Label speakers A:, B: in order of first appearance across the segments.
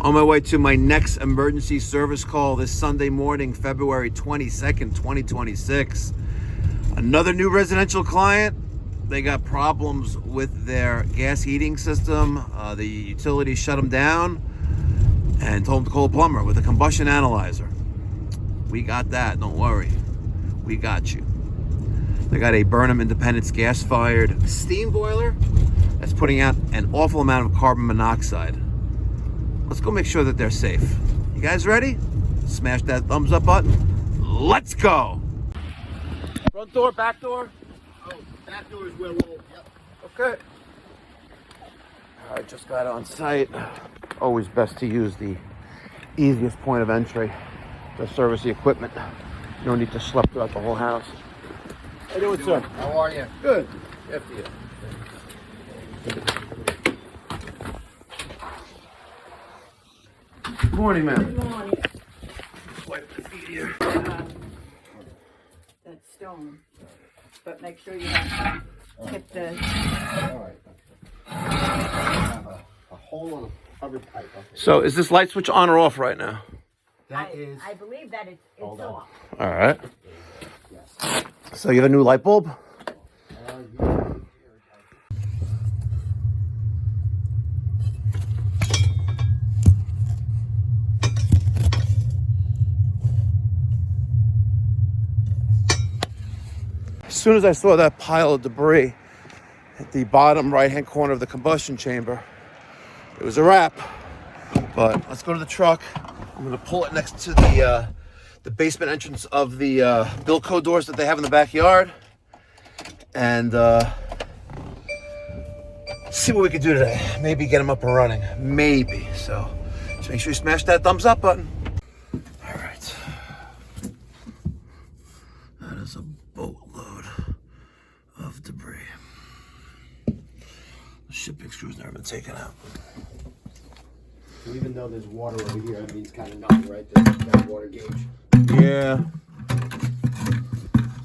A: On my way to my next emergency service call this Sunday morning, February 22nd, 2026. Another new residential client. They got problems with their gas heating system. The utility shut them down and told them to call a plumber with a combustion analyzer. We got that, don't worry. We got you. They got a Burnham Independence gas-fired steam boiler that's putting out an awful amount of carbon monoxide. Let's go make sure that they're safe. You guys ready? Smash that thumbs up button. Let's go. Front door, back door?
B: Oh, back door is where we'll, yep.
A: Okay. All right, just got on site. Always best to use the easiest point of entry to service the equipment. No need to schlep throughout the whole house. How you doing, sir?
B: How are you?
A: Good.
B: After you.
A: Good morning, ma'am.
C: Good morning.
A: Wipe the feet here.
C: That stone, but make sure you have to tip the.
B: All right. Have a hole on a covered pipe. Okay.
A: So is this light switch on or off right now?
B: That is.
C: I believe that it's
B: Hold on.
C: off.
A: All right.
B: Yes.
A: So you have a new light bulb?
B: Yeah.
A: As soon as I saw that pile of debris at the bottom right-hand corner of the combustion chamber, it was a wrap. But let's go to the truck. I'm gonna pull it next to the basement entrance of the Bilco doors that they have in the backyard, and see what we can do today. Maybe get them up and running. Maybe. So just make sure you smash that thumbs up button. All right. That is a boatload of debris. The shipping screw's never been taken out.
B: So even though there's water over here, that means kind of nothing, right? That water gauge.
A: Yeah.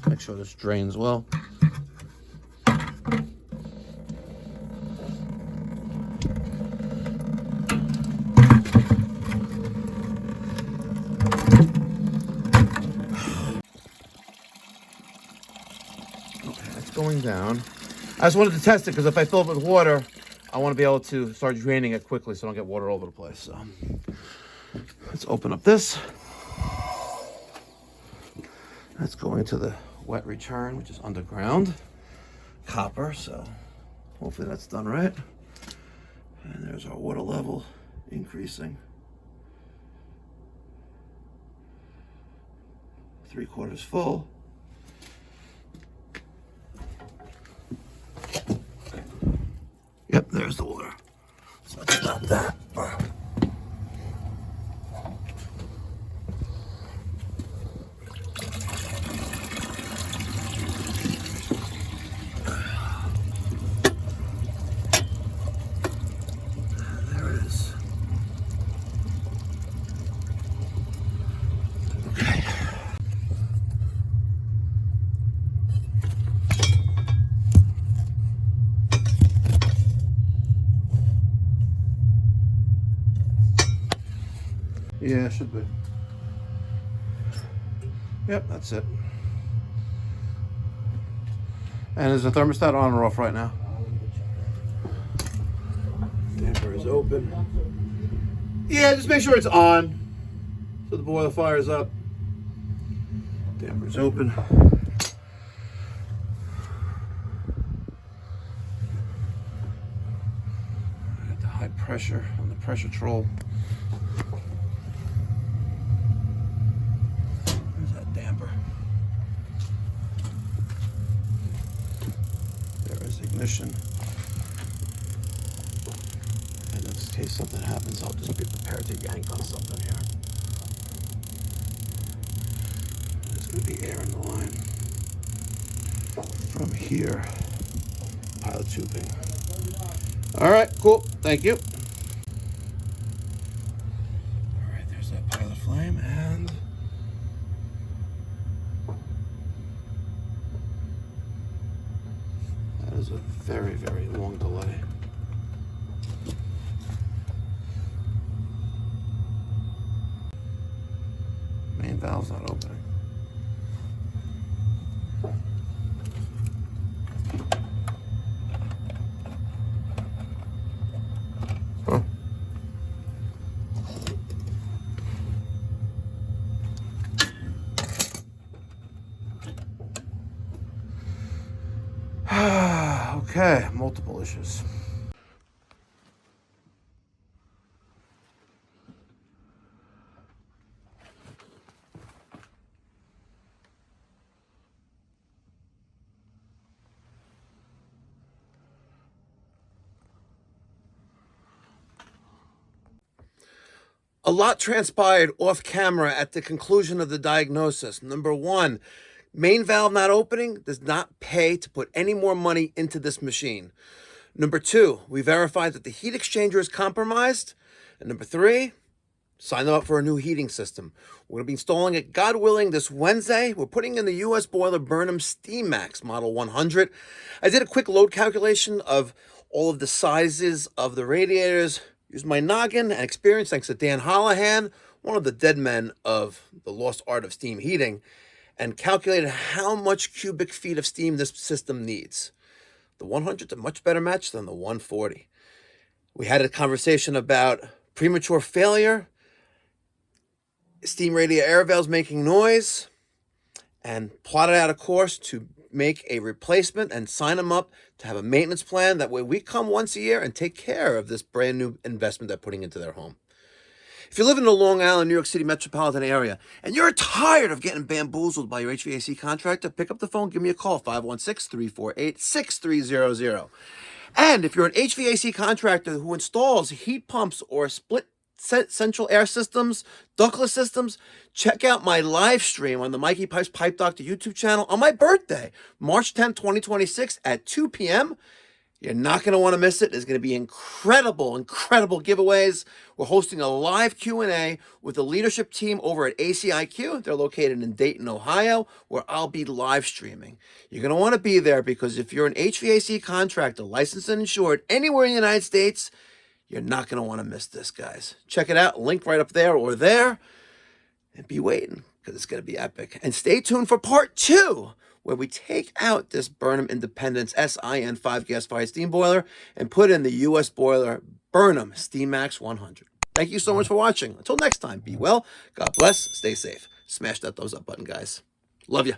A: Make sure this drains well. Okay, it's going down. I just wanted to test it because if I fill it with water, I want to be able to start draining it quickly so I don't get water all over the place. So let's open up this. That's going to the wet return, which is underground copper. So hopefully that's done right. And there's our water level increasing. 3/4 full. Yep, there's the water. So let's stop that. There it is. Okay. Yeah, should be. Yep, that's it. And is the thermostat on or off right now? Damper is open. Yeah, just make sure it's on. So the boiler fires up. Damper is open. Got the high pressure on the pressure troll. Damper. There is ignition. And in case something happens, I'll just be prepared to yank on something here. There's going to be air in the line. From here, pile of tubing. All right, cool. Thank you. All right, there's that pile of flame and that is a very, very long delay. Main valve's not opening. Huh. Okay, multiple issues. A lot transpired off camera at the conclusion of the diagnosis. Number one, main valve not opening does not pay to put any more money into this machine. Number two, we verified that the heat exchanger is compromised. And number three, sign them up for a new heating system. We're going to be installing it, God willing, this Wednesday. We're putting in the US Boiler Burnham SteamMax Model 100. I did a quick load calculation of all of the sizes of the radiators. Used my noggin and experience thanks to Dan Holohan, one of the dead men of the lost art of steam heating, and calculated how much cubic feet of steam this system needs. The 100 is a much better match than the 140. We had a conversation about premature failure, steam radiator air valves making noise, and plotted out a course to make a replacement and sign them up to have a maintenance plan. That way we come once a year and take care of this brand new investment they're putting into their home. If you live in the Long Island, New York City metropolitan area, and you're tired of getting bamboozled by your HVAC contractor, pick up the phone, give me a call, 516-348-6300. And if you're an HVAC contractor who installs heat pumps or split central air systems, ductless systems, check out my live stream on the Mikey Pipes Pipe Doctor YouTube channel on my birthday, March 10th, 2026 at 2 p.m. You're not going to want to miss it. There's going to be incredible giveaways. We're hosting a live Q&A with the leadership team over at ACIQ. They're located in Dayton, Ohio, where I'll be live streaming. You're going to want to be there because if you're an HVAC contractor, licensed and insured anywhere in the United States, you're not going to want to miss this, guys. Check it out. Link right up there or there. And be waiting because it's going to be epic. And stay tuned for part 2, where we take out this Burnham Independence SIN 5 gas-fired steam boiler and put in the US Boiler Burnham SteamMax 100. Thank you so much for watching. Until next time, be well, God bless, stay safe. Smash that thumbs up button, guys. Love you.